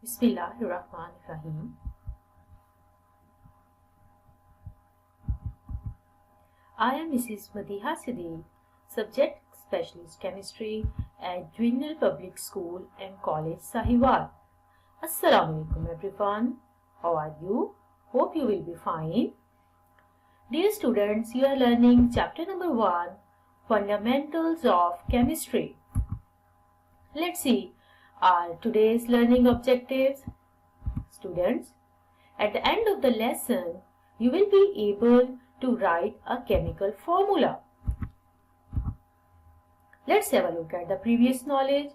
Bismillahirrahmanirrahim. I am Mrs. Madiha Siddiq, Subject Specialist Chemistry at Dwindle Public School and College Sahiwal. Assalamu alaikum everyone. How are you? Hope you will be fine. Dear students, you are learning chapter number 1, Fundamentals of Chemistry. Let's see our today's learning objectives. Students, at the end of the lesson, you will be able to write a chemical formula. Let's have a look at the previous knowledge.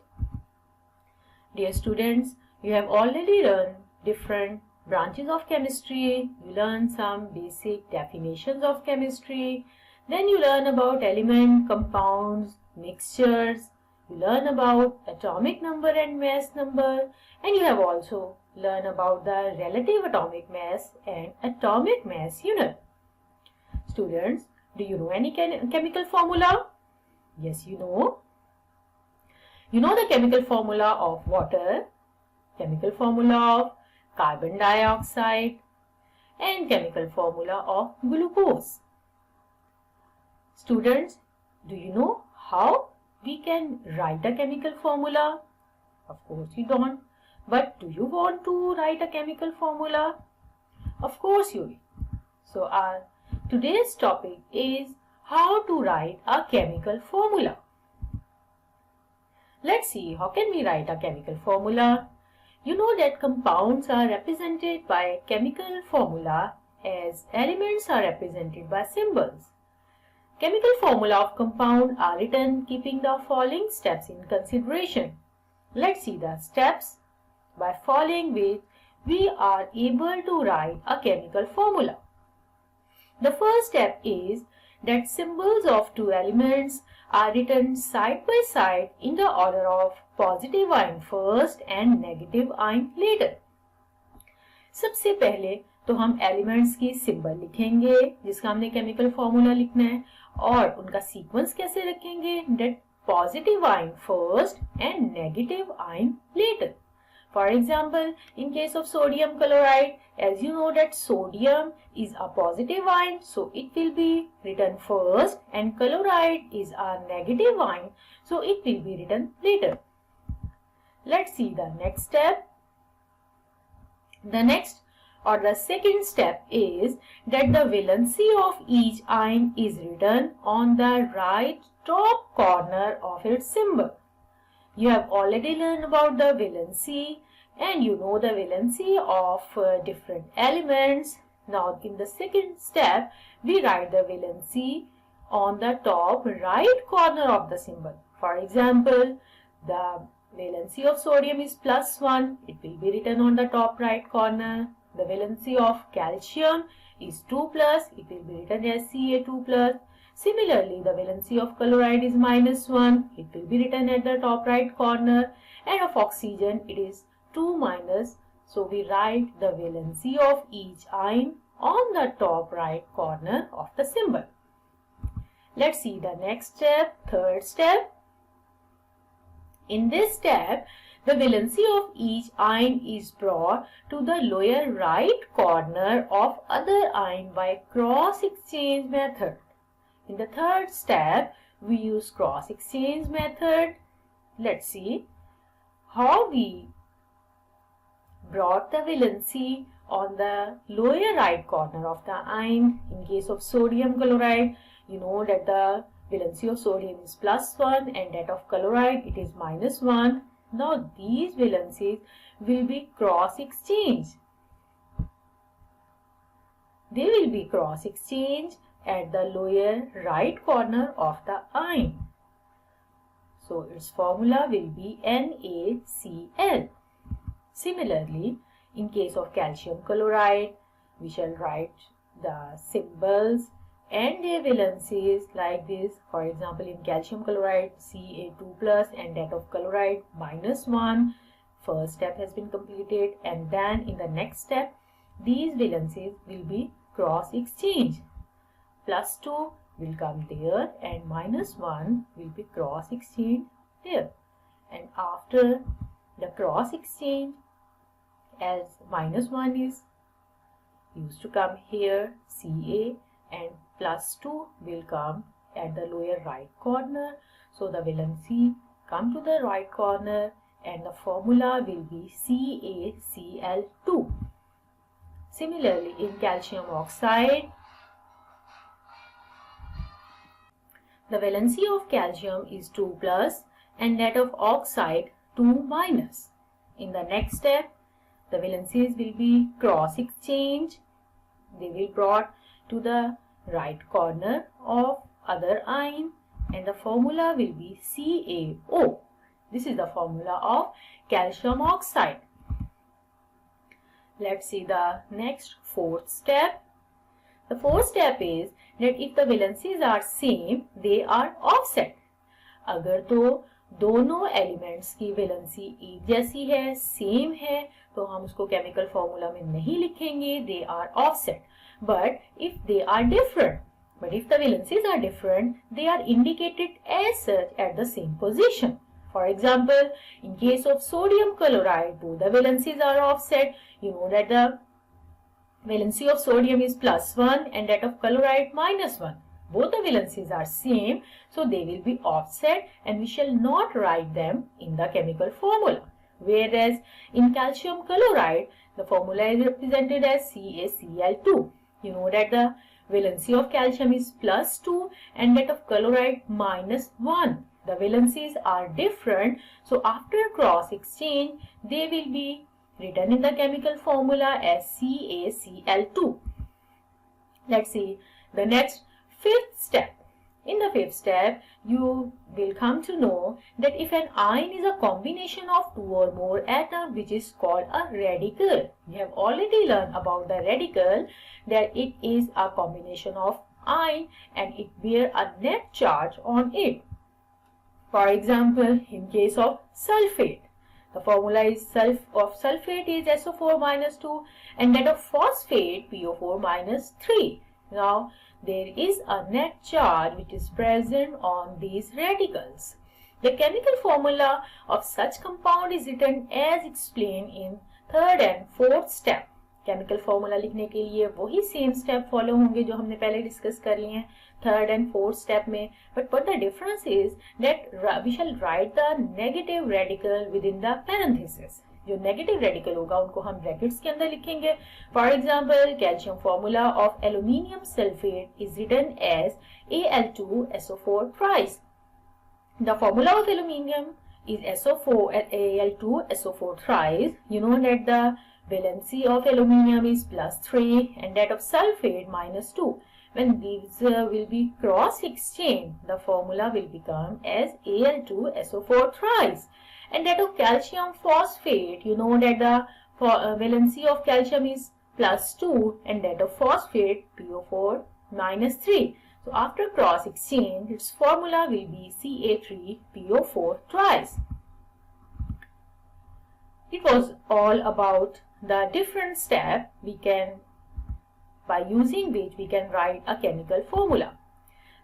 Dear students, you have already learned different branches of chemistry. You learn some basic definitions of chemistry. Then you learn about element, compounds, mixtures. You learn about atomic number and mass number. And you have also learned about the relative atomic mass and atomic mass unit. Students, do you know any chemical formula? Yes, you know. You know the chemical formula of water, chemical formula of carbon dioxide, and chemical formula of glucose. Students, do you know how we can write a chemical formula? Of course you don't. But do you want to write a chemical formula? Of course you will. So our today's topic is how to write a chemical formula. Let's see how can we write a chemical formula. You know that compounds are represented by chemical formula as elements are represented by symbols. Chemical formula of compound are written keeping the following steps in consideration. Let's see the steps by following which we are able to write a chemical formula. The first step is that symbols of two elements are written side by side in the order of positive ion first and negative ion later. सबसे पहले तो हम elements की symbol लिखेंगे जिसका हमने chemical formula लिखना है और उनका सीक्वेंस कैसे रखेंगे that positive ion first and negative ion later. For example, in case of sodium chloride, as you know that sodium is a positive ion, so it will be written first, and chloride is a negative ion, so it will be written later. Let's see the next step. The second step is that the valency of each ion is written on the right top corner of its symbol. You have already learned about the valency and you know the valency of different elements. Now in the second step, we write the valency on the top right corner of the symbol. For example, the valency of sodium is +1. It will be written on the top right corner. The valency of calcium is 2+. It will be written as Ca2+. Similarly, the valency of chloride is -1. It will be written at the top right corner. And of oxygen, it is 2-. So we write the valency of each ion on the top right corner of the symbol. Let's see the next step, third step. In this step, the valency of each ion is brought to the lower right corner of other ion by cross-exchange method. In the third step, we use cross-exchange method. Let's see how we brought the valency on the lower right corner of the ion. In case of sodium chloride, you know that the valency of sodium is +1 and that of chloride it is -1. Now these valencies will be cross-exchanged. They will be cross-exchanged at the lower right corner of the ion. So its formula will be NaCl. Similarly, in case of calcium chloride, we shall write the symbols and their valencies like this. For example, in calcium chloride, Ca2+ and that of chloride -1. First step has been completed, and then in the next step, these valencies will be cross-exchanged. +2 will come there and -1 will be cross-exchanged there. And after the cross exchange, as -1 is used to come here, Ca, and +2 will come at the lower right corner. So the valency come to the right corner and the formula will be CaCl2. Similarly, in calcium oxide, the valency of calcium is 2 plus and that of oxide 2 minus. In the next step, the valencies will be cross exchange. They will brought to the right corner of other ion and the formula will be CaO. This is the formula of calcium oxide. Let's see the next fourth step. The fourth step is that if the valencies are same, they are offset. अगर तो दोनों elements की valency एक जैसी है, same है, तो हम उसको केमिकल फॉर्मूला में नहीं लिखेंगे, they are offset. But if they are different, but if the valencies are different, they are indicated as such at the same position. For example, in case of sodium chloride, both the valencies are offset. You know that the valency of sodium is +1 and that of chloride -1. Both the valencies are same, so they will be offset and we shall not write them in the chemical formula. Whereas in calcium chloride, the formula is represented as CaCl2. You know that the valency of calcium is +2 and that of chloride -1. The valencies are different, so after cross exchange, they will be written in the chemical formula as CaCl2. Let's see the next fifth step. In the fifth step, you will come to know that if an ion is a combination of two or more atoms, which is called a radical. You have already learned about the radical, that it is a combination of ion and it bears a net charge on it. For example, in case of sulfate, the formula is sulfate is SO4 2 and that of phosphate PO4 3. Now, there is a net charge which is present on these radicals. The chemical formula of such compound is written as explained in third and fourth step. Chemical formula लिखने के लिए वही same step follow होंगे जो हमने पहले discuss कर लिए हैं थर्ड एंड फोर्थ स्टेप में, but what the difference is that we shall write the negative radical within the parenthesis. जो नेगेटिव रेडिकल होगा उनको हम ब्रैकेट्स के अंदर लिखेंगे. For example, calcium formula of aluminium sulphate is written as Al2SO4 thrice. The formula of aluminium is Al2SO4 thrice. You know that the valency of aluminium is +3 and that of sulfate -2. When these will be cross exchanged, the formula will become as Al2SO4 thrice. And that of calcium phosphate, you know that the valency of calcium is +2 and that of phosphate PO4 -3. So after cross exchange, its formula will be Ca3PO4 thrice. It was all about the different step by using which we can write a chemical formula.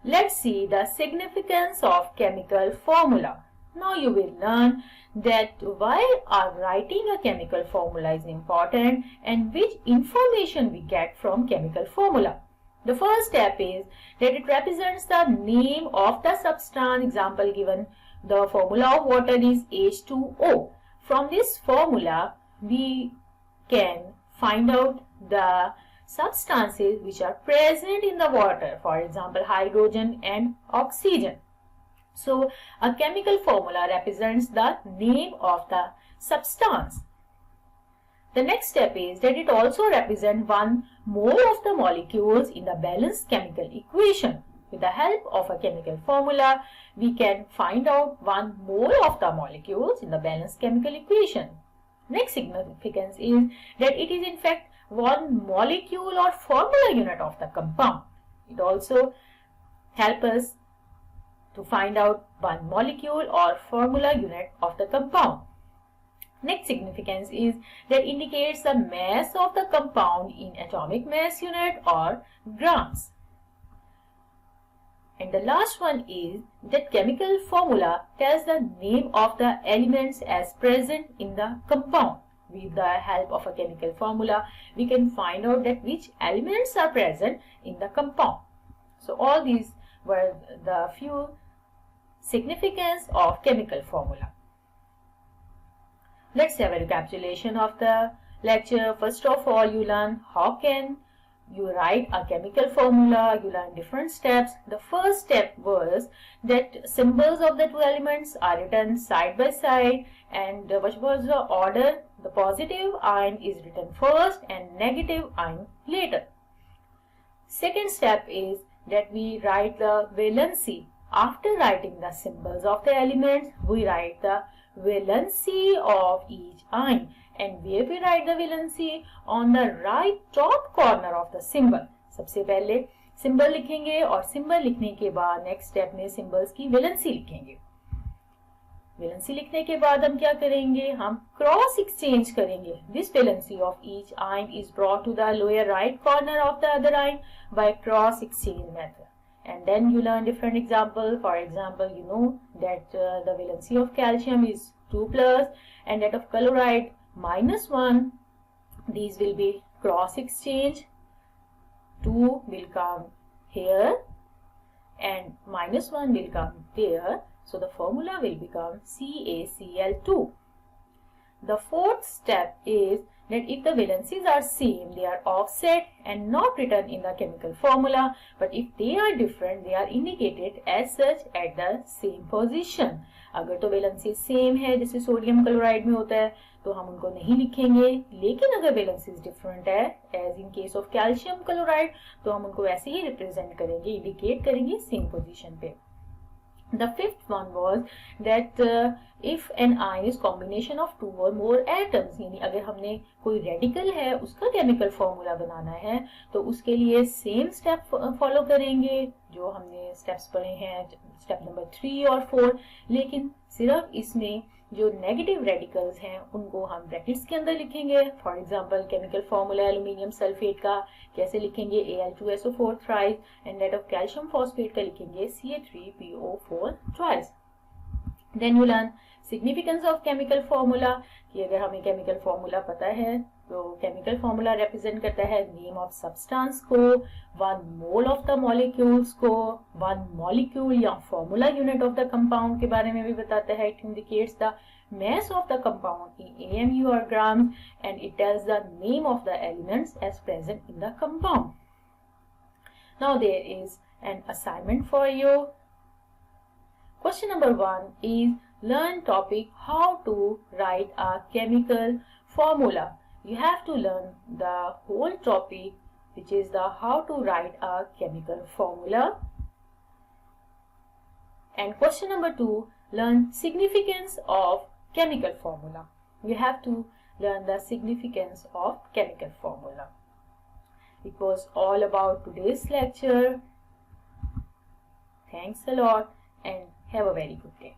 Let's see the significance of chemical formula. Now you will learn that why writing a chemical formula is important and which information we get from chemical formula. The first step is that it represents the name of the substance. Example given, the formula of water is H2O. From this formula, we can find out the substances which are present in the water. For example, hydrogen and oxygen. So, a chemical formula represents the name of the substance. The next step is that it also represents 1 mole of the molecules in the balanced chemical equation. With the help of a chemical formula, we can find out 1 mole of the molecules in the balanced chemical equation. Next significance is that it is in fact 1 molecule or formula unit of the compound. It also helps us to find out 1 molecule or formula unit of the compound. Next significance is that indicates the mass of the compound in atomic mass unit or grams. And the last one is that chemical formula tells the name of the elements as present in the compound. with the help of a chemical formula, we can find out that which elements are present in the compound. So all these were the few significance of chemical formula. Let's have a recapitulation of the lecture. First of all, you learn how can you write a chemical formula. You learn different steps. The first step was that symbols of the two elements are written side by side, and what was the order? The positive ion is written first and negative ion later. Second step is that we write the valency. After writing the symbols of the elements, we write the valency of each ion. And where we write the valency? On the right top corner of the symbol. सबसे पहले symbol लिखेंगे और symbol लिखने के बाद next step में symbols की valency लिखेंगे. वैलेंसी लिखने के बाद हम क्या करेंगे? हम क्रॉस एक्सचेंज करेंगे. This valency of each ion is brought to the lower right corner of the other ion by cross exchange method. And then you learn different example. For example, you know that the valency of calcium is 2+ and that of chloride -1. These will be cross exchange. 2 will come here and -1 will come there. So the formula will become CaCl2. The fourth step is that if the valencies are same, they are offset and not written in the chemical formula. But if they are different, they are indicated as such at the same position. अगर तो valency same है, जैसे sodium chloride में होता है, तो हम उनको नहीं लिखेंगे. लेकिन अगर वैलेंसीज डिफरेंट है, as in case of calcium chloride, तो हम उनको ऐसे ही रिप्रेजेंट करेंगे, इंडिकेट करेंगे सेम पोजीशन पे. The fifth one was that if an ion is combination of 2 or more atoms, यानी अगर हमने कोई रेडिकल है उसका केमिकल फॉर्मूला बनाना है तो उसके लिए सेम स्टेप फॉलो करेंगे जो हमने स्टेप्स पढ़े हैं, स्टेप नंबर 3 और 4. लेकिन सिर्फ इसमें जो नेगेटिव रेडिकल्स हैं उनको हम ब्रैकेट्स के अंदर लिखेंगे. For example chemical formula aluminium sulphate का कैसे लिखेंगे? Al2SO4 thrice and that of calcium phosphate का लिखेंगे Ca3PO4 twice. Then you learn significance of chemical formula कि अगर हमें केमिकल फॉर्मूला पता है तो केमिकल फॉर्मूला रिप्रेजेंट करता है नेम ऑफ सब्सटेंस को, 1 मोल ऑफ द मॉलिक्यूल्स को, 1 मॉलिक्यूल या formula unit of the compound के बारे में भी बताता है. It indicates the mass of the compound in AMU or grams, and it tells the name of the elements as present in the compound. Now there is an assignment for you. Question number 1 is learn topic how to write a chemical formula. You have to learn the whole topic, which is the how to write a chemical formula. And question number 2, learn significance of chemical formula. You have to learn the significance of chemical formula. It was all about today's lecture. Thanks a lot and have a very good day.